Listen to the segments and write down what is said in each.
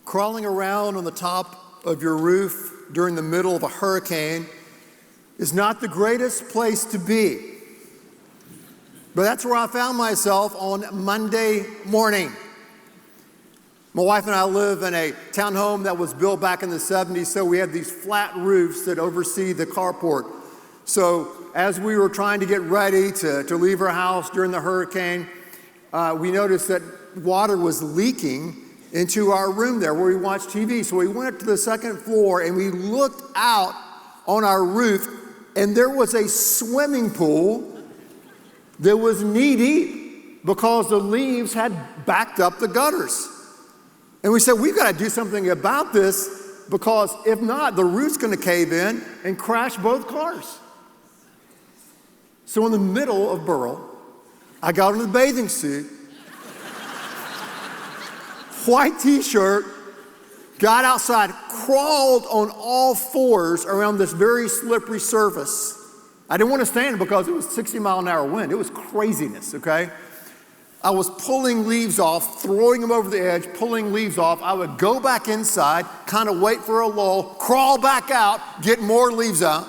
Crawling around on the top of your roof during the middle of a hurricane is not the greatest place to be. But that's where I found myself on Monday morning. My wife and I live in a townhome that was built back in the 70s, so we have these flat roofs that oversee the carport. So as we were trying to get ready to leave our house during the hurricane, we noticed that water was leaking into our room there where we watched TV. So we went up to the second floor and we looked out on our roof, and there was a swimming pool that was knee deep because the leaves had backed up the gutters. And we said, we've got to do something about this, because if not, the roof's going to cave in and crash both cars. So in the middle of Burrell, I got into the bathing suit, white t-shirt, got outside, crawled on all fours around this very slippery surface. I didn't want to stand because it was 60-mile-an-hour wind. It was craziness, okay? I was pulling leaves off, throwing them over the edge, pulling leaves off. I would go back inside, kind of wait for a lull, crawl back out, get more leaves out.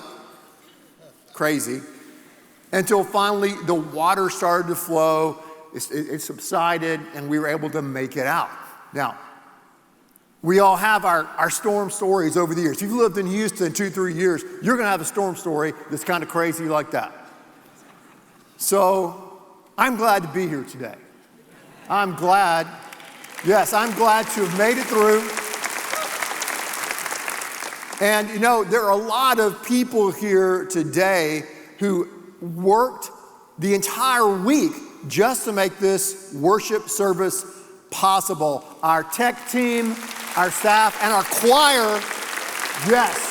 Crazy. Until finally the water started to flow, it subsided, and we were able to make it out. Now, we all have our storm stories over the years. If you've lived in Houston 2-3 years, you're going to have a storm story that's kind of crazy like that. So I'm glad to be here today. I'm glad to have made it through. And you know, there are a lot of people here today who worked the entire week just to make this worship service possible. Our tech team, our staff, and our choir, yes.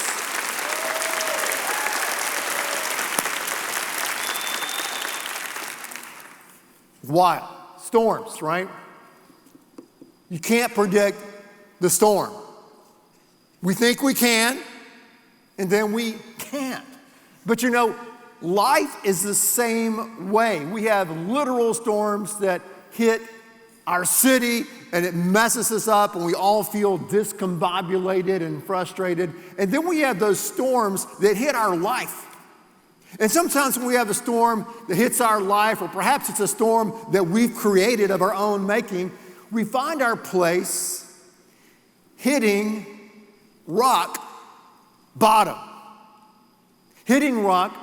Wild. Storms, right? You can't predict the storm. We think we can, and then we can't. But you know, life is the same way. We have literal storms that hit our city, and it messes us up, and we all feel discombobulated and frustrated. And then we have those storms that hit our life. And sometimes when we have a storm that hits our life, or perhaps it's a storm that we've created of our own making, we find our place hitting rock bottom. Hitting rock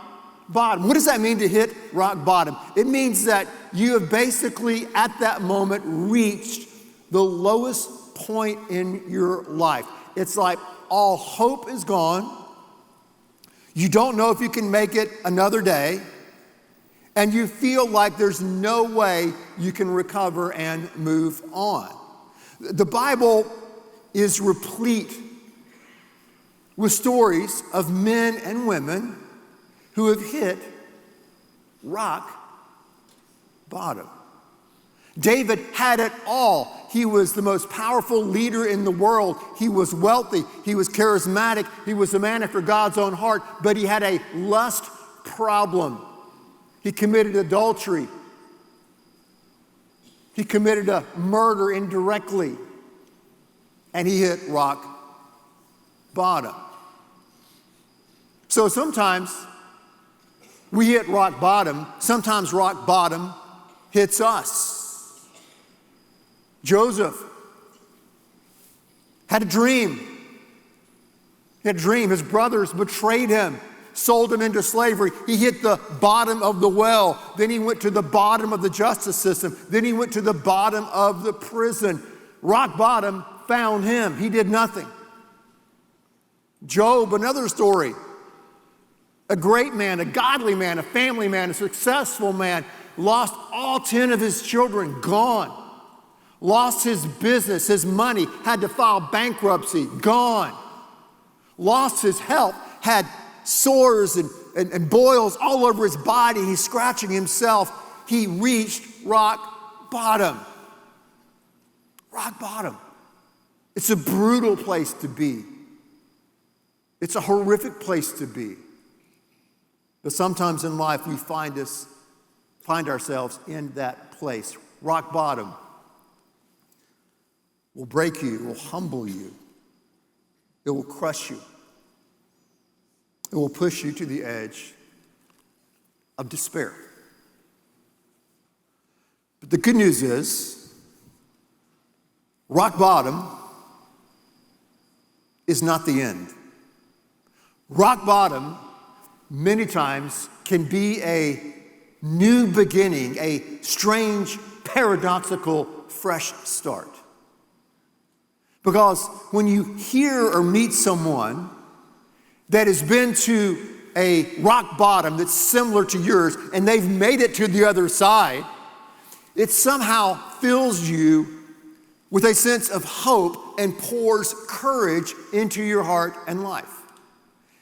bottom. What does that mean, to hit rock bottom? It means that you have basically at that moment reached the lowest point in your life. It's like all hope is gone. You don't know if you can make it another day, and you feel like there's no way you can recover and move on. The Bible is replete with stories of men and women who have hit rock bottom. David had it all. He was the most powerful leader in the world. He was wealthy. He was charismatic. He was a man after God's own heart, but he had a lust problem. He committed adultery. He committed a murder indirectly, and he hit rock bottom. So sometimes we hit rock bottom. Sometimes rock bottom hits us. Joseph had a dream. He had a dream. His brothers betrayed him, sold him into slavery. He hit the bottom of the well. Then he went to the bottom of the justice system. Then he went to the bottom of the prison. Rock bottom found him. He did nothing. Job, another story. A great man, a godly man, a family man, a successful man, lost all 10 of his children, gone. Lost his business, his money, had to file bankruptcy, gone. Lost his health, had sores and boils all over his body. He's scratching himself. He reached rock bottom. Rock bottom. It's a brutal place to be. It's a horrific place to be. But sometimes in life we find ourselves in that place, rock bottom. will break you, it will humble you, it will crush you, it will push you to the edge of despair. But the good news is, rock bottom is not the end. Rock bottom, many times, can be a new beginning, a strange, paradoxical, fresh start. Because when you hear or meet someone that has been to a rock bottom that's similar to yours, and they've made it to the other side, it somehow fills you with a sense of hope and pours courage into your heart and life.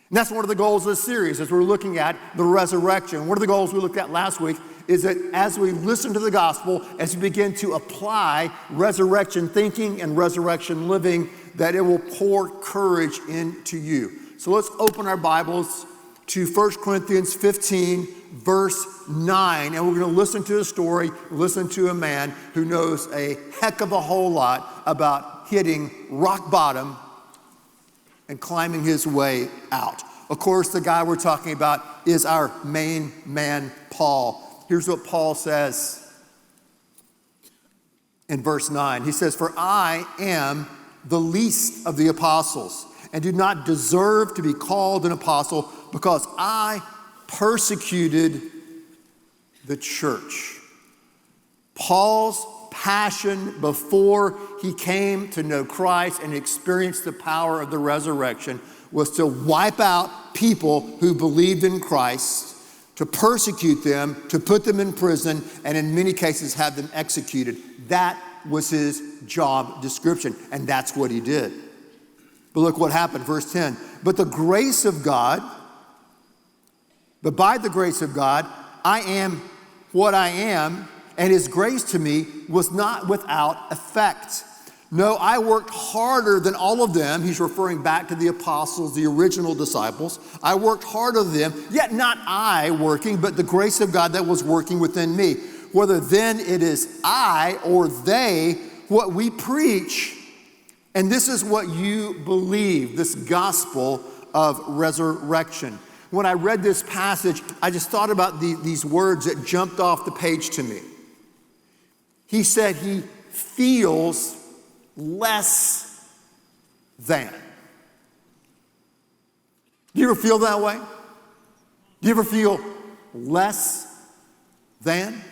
And that's one of the goals of this series as we're looking at the resurrection. One of the goals we looked at last week is that as we listen to the gospel, as we begin to apply resurrection thinking and resurrection living, that it will pour courage into you. So let's open our Bibles to 1 Corinthians 15, verse 9. And we're going to listen to a story, listen to a man who knows a heck of a whole lot about hitting rock bottom and climbing his way out. Of course, the guy we're talking about is our main man, Paul. Here's what Paul says in verse 9. He says, "For I am the least of the apostles, and do not deserve to be called an apostle, because I persecuted the church." Paul's passion before he came to know Christ and experienced the power of the resurrection was to wipe out people who believed in Christ, to persecute them, to put them in prison, and in many cases have them executed. That was his job description, and that's what he did. But look what happened, verse 10. But by the grace of God, I am what I am, and his grace to me was not without effect. No, I worked harder than all of them. He's referring back to the apostles, the original disciples. I worked harder than them, yet not I working, but the grace of God that was working within me. Whether then it is I or they, what we preach, and this is what you believe, this gospel of resurrection. When I read this passage, I just thought about these words that jumped off the page to me. He said he feels less than. Do you ever feel that way? Do you ever feel less than?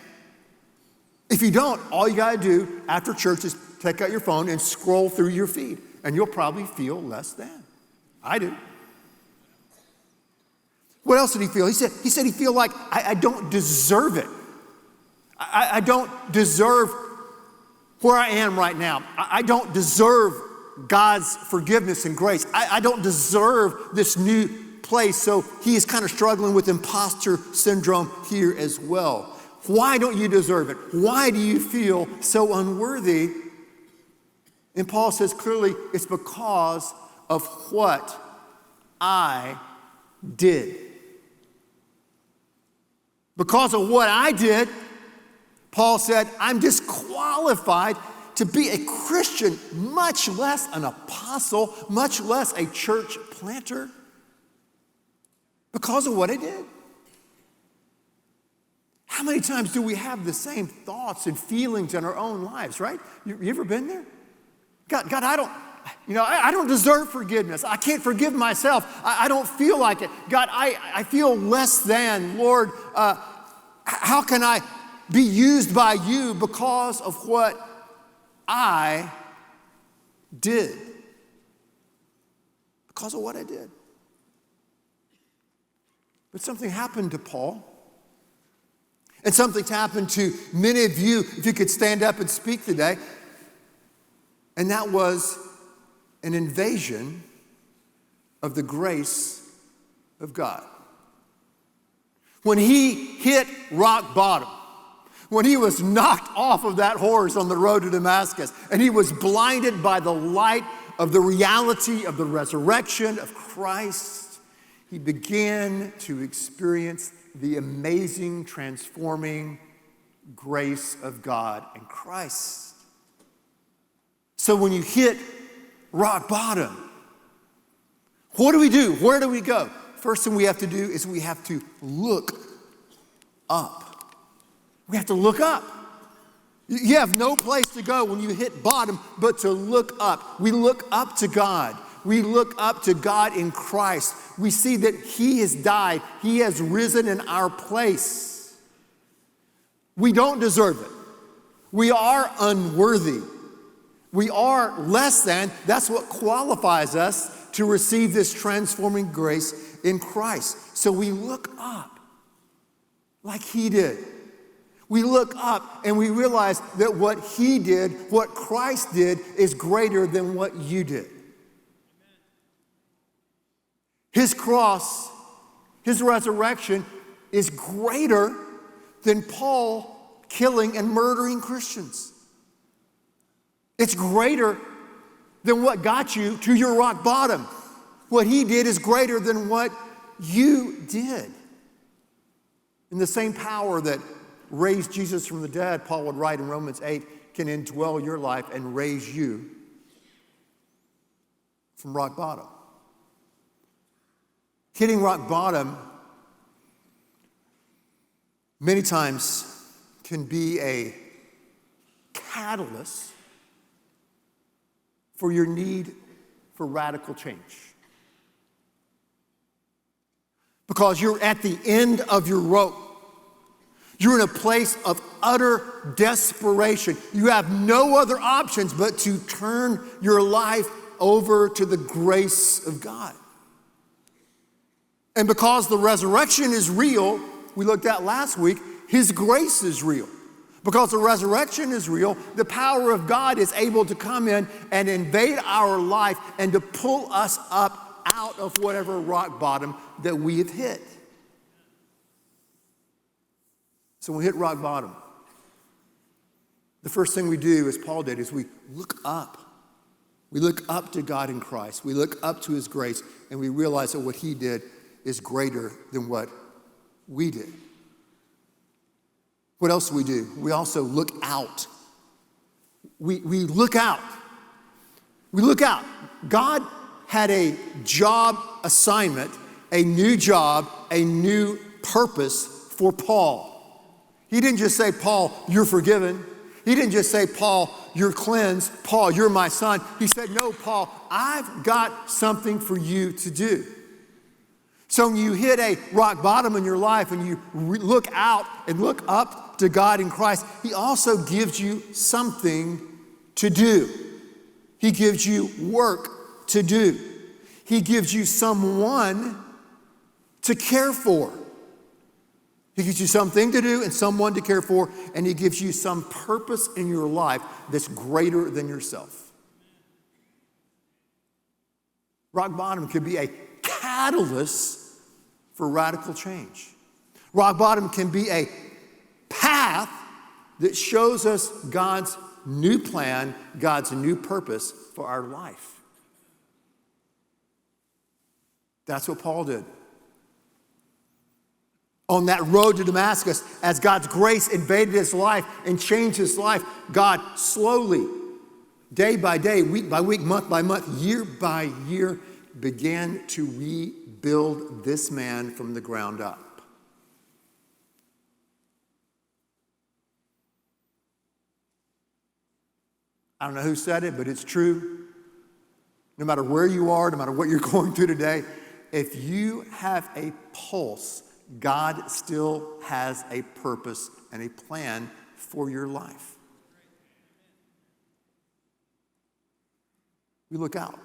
If you don't, all you got to do after church is take out your phone and scroll through your feed, and you'll probably feel less than. I do. What else did he feel? He said he feel like I don't deserve it. I don't deserve where I am right now. I don't deserve God's forgiveness and grace. I don't deserve this new place. So he is kind of struggling with imposter syndrome here as well. Why don't you deserve it? Why do you feel so unworthy? And Paul says clearly it's because of what I did. Because of what I did, Paul said, I'm disqualified to be a Christian, much less an apostle, much less a church planter, because of what I did. How many times do we have the same thoughts and feelings in our own lives, right? You ever been there? God, I don't deserve forgiveness. I can't forgive myself. I don't feel like it. God, I feel less than. Lord, how can I be used by you because of what I did? Because of what I did. But something happened to Paul. And something's happened to many of you, if you could stand up and speak today. And that was an invasion of the grace of God. When he hit rock bottom, when he was knocked off of that horse on the road to Damascus, and he was blinded by the light of the reality of the resurrection of Christ, he began to experience the amazing, transforming grace of God in Christ. So when you hit rock bottom, what do we do? Where do we go? First thing we have to do is we have to look up. We have to look up. You have no place to go when you hit bottom but to look up. We look up to God. We look up to God in Christ. We see that He has died. He has risen in our place. We don't deserve it. We are unworthy. We are less than. That's what qualifies us to receive this transforming grace in Christ. So we look up like He did. We look up and we realize that what He did, what Christ did, is greater than what you did. His cross, His resurrection is greater than Paul killing and murdering Christians. It's greater than what got you to your rock bottom. What He did is greater than what you did. And the same power that raised Jesus from the dead, Paul would write in Romans 8, can indwell your life and raise you from rock bottom. Hitting rock bottom many times can be a catalyst for your need for radical change. Because you're at the end of your rope. You're in a place of utter desperation. You have no other options but to turn your life over to the grace of God. And because the resurrection is real, we looked at last week, His grace is real. Because the resurrection is real, the power of God is able to come in and invade our life and to pull us up out of whatever rock bottom that we have hit. So when we hit rock bottom, the first thing we do, as Paul did, is we look up. We look up to God in Christ. We look up to His grace, and we realize that what He did is greater than what we did. What else do we do? We also look out. We look out. We look out. God had a job assignment, a new job, a new purpose for Paul. He didn't just say, Paul, you're forgiven. He didn't just say, Paul, you're cleansed. Paul, you're my son. He said, no, Paul, I've got something for you to do. So when you hit a rock bottom in your life and you look out and look up to God in Christ, He also gives you something to do. He gives you work to do. He gives you someone to care for. He gives you something to do and someone to care for, and He gives you some purpose in your life that's greater than yourself. Rock bottom could be a catalyst for radical change. Rock bottom can be a path that shows us God's new plan, God's new purpose for our life. That's what Paul did. On that road to Damascus, as God's grace invaded his life and changed his life, God slowly, day by day, week by week, month by month, year by year, began to rebuild this man from the ground up. I don't know who said it, but it's true. No matter where you are, no matter what you're going through today, if you have a pulse, God still has a purpose and a plan for your life. We look out.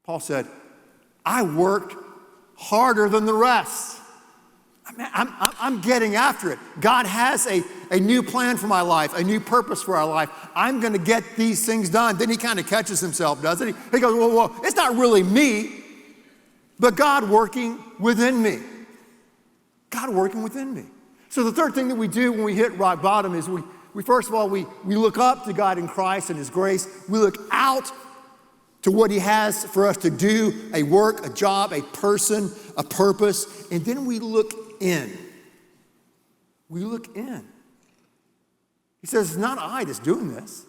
Paul said, I worked harder than the rest. I'm getting after it. God has a new plan for my life, a new purpose for our life. I'm going to get these things done. Then he kind of catches himself, doesn't he? He goes, whoa, it's not really me, but God working within me. God working within me. So the third thing that we do when we hit rock bottom is we first of all, we look up to God in Christ and His grace. We look out to what He has for us to do, a work, a job, a person, a purpose. And then we look in. We look in. He says, it's not I that's doing this.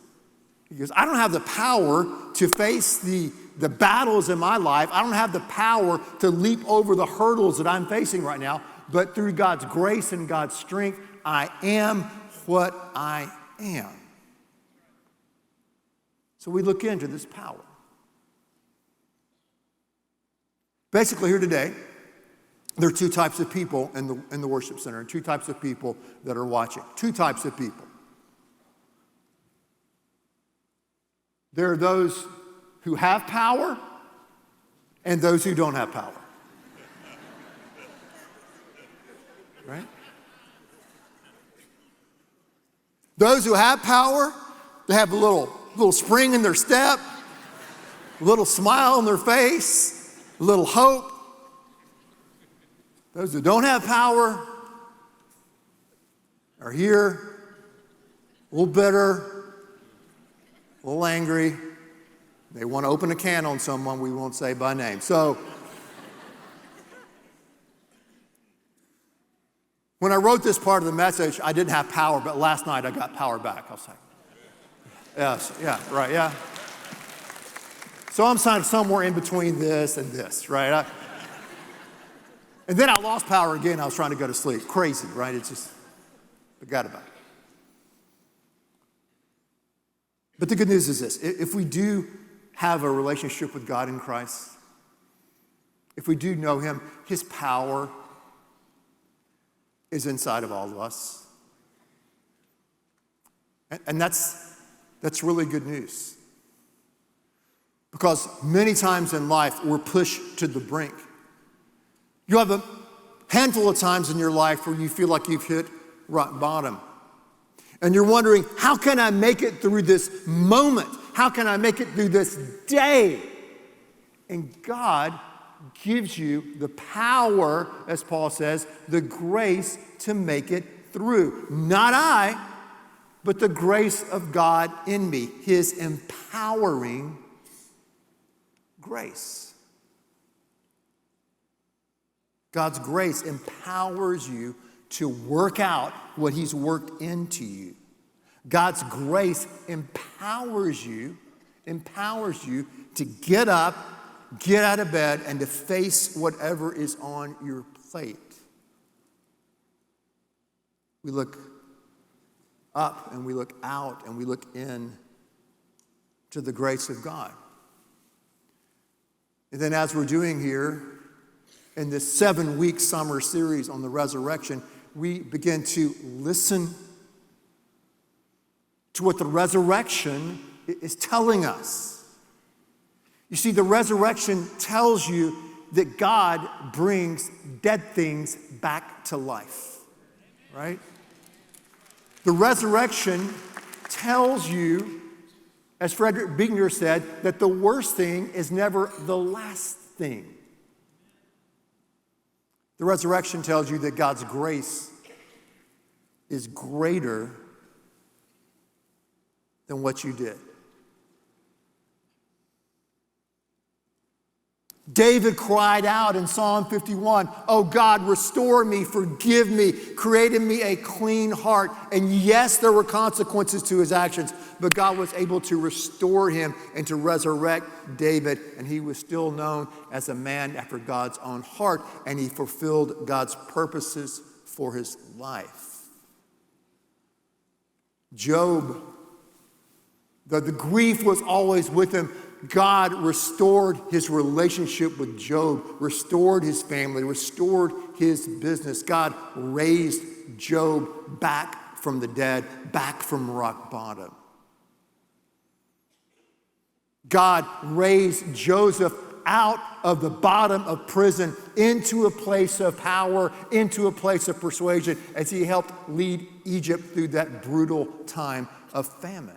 He goes, I don't have the power to face the battles in my life. I don't have the power to leap over the hurdles that I'm facing right now. But through God's grace and God's strength, I am what I am. So we look into this power. Basically, here today, there are two types of people in the worship center, and two types of people that are watching. Two types of people. There are those who have power and those who don't have power. Right? Those who have power, they have a little spring in their step, a little smile on their face, a little hope. Those who don't have power are here, a little bitter, a little angry. They want to open a can on someone we won't say by name. So, when I wrote this part of the message, I didn't have power, but last night I got power back. I was like, yes, yeah, right, yeah. So I'm somewhere in between this and this, right? And then I lost power again. I was trying to go to sleep. Crazy, right? It's just, forgot about it. But the good news is this. If we do have a relationship with God in Christ, if we do know him, his power is inside of all of us. And that's really good news. Because many times in life, we're pushed to the brink. You have a handful of times in your life where you feel like you've hit rock bottom. And you're wondering, how can I make it through this moment? How can I make it through this day? And God gives you the power, as Paul says, the grace to make it through. Not I, but the grace of God in me, his empowering grace. God's grace empowers you to work out what he's worked into you. God's grace empowers you to get up, get out of bed, and to face whatever is on your plate. We look up and we look out and we look in to the grace of God. And then as we're doing here in this 7-week summer series on the resurrection, we begin to listen to what the resurrection is telling us. You see, the resurrection tells you that God brings dead things back to life, right? The resurrection tells you, as Frederick Buechner said, that the worst thing is never the last thing. The resurrection tells you that God's grace is greater than what you did. David cried out in Psalm 51, "Oh God, restore me, forgive me, create in me a clean heart." And yes, there were consequences to his actions, but God was able to restore him and to resurrect David, and he was still known as a man after God's own heart, and he fulfilled God's purposes for his life. Job, the grief was always with him. God restored his relationship with Job, restored his family, restored his business. God raised Job back from the dead, back from rock bottom. God raised Joseph out of the bottom of prison into a place of power, into a place of persuasion, as he helped lead Egypt through that brutal time of famine.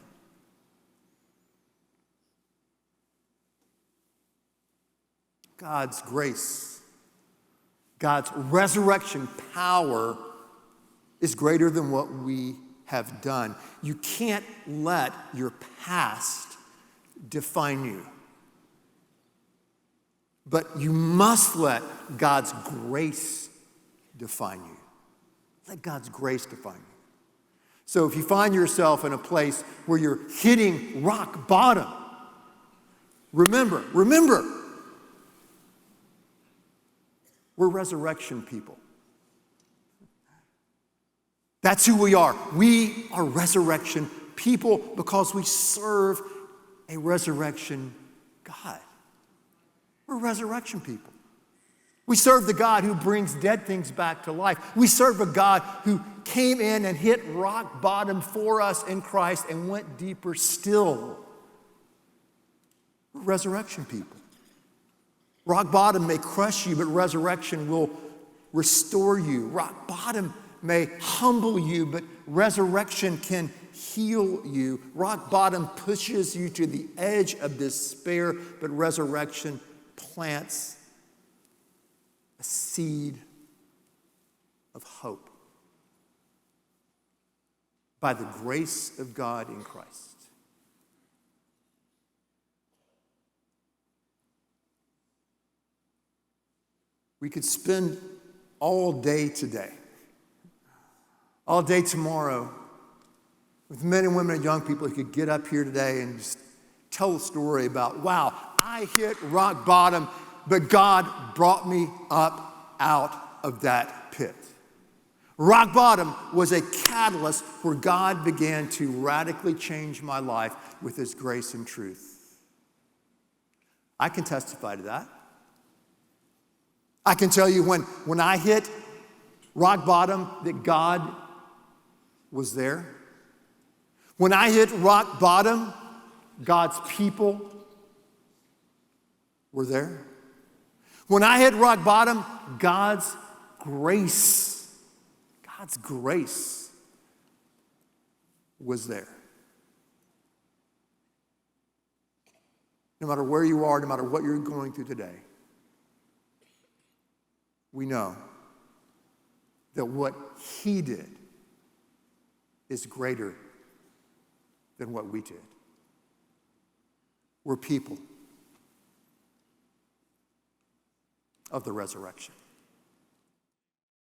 God's grace, God's resurrection power is greater than what we have done. You can't let your past define you. But you must let God's grace define you. Let God's grace define you. So if you find yourself in a place where you're hitting rock bottom, remember, we're resurrection people. That's who we are. We are resurrection people because we serve a resurrection God. We're resurrection people. We serve the God who brings dead things back to life. We serve a God who came in and hit rock bottom for us in Christ and went deeper still. We're resurrection people. Rock bottom may crush you, but resurrection will restore you. Rock bottom may humble you, but resurrection can heal you. Rock bottom pushes you to the edge of despair, but resurrection plants a seed of hope by the grace of God in Christ. We could spend all day today, all day tomorrow, with men and women and young people who could get up here today and just tell a story about, wow, I hit rock bottom, but God brought me up out of that pit. Rock bottom was a catalyst where God began to radically change my life with His grace and truth. I can testify to that. I can tell you when I hit rock bottom that God was there. When I hit rock bottom, God's people were there. When I hit rock bottom, God's grace was there. No matter where you are, no matter what you're going through today, we know that what He did is greater than what we did. We're people of the resurrection.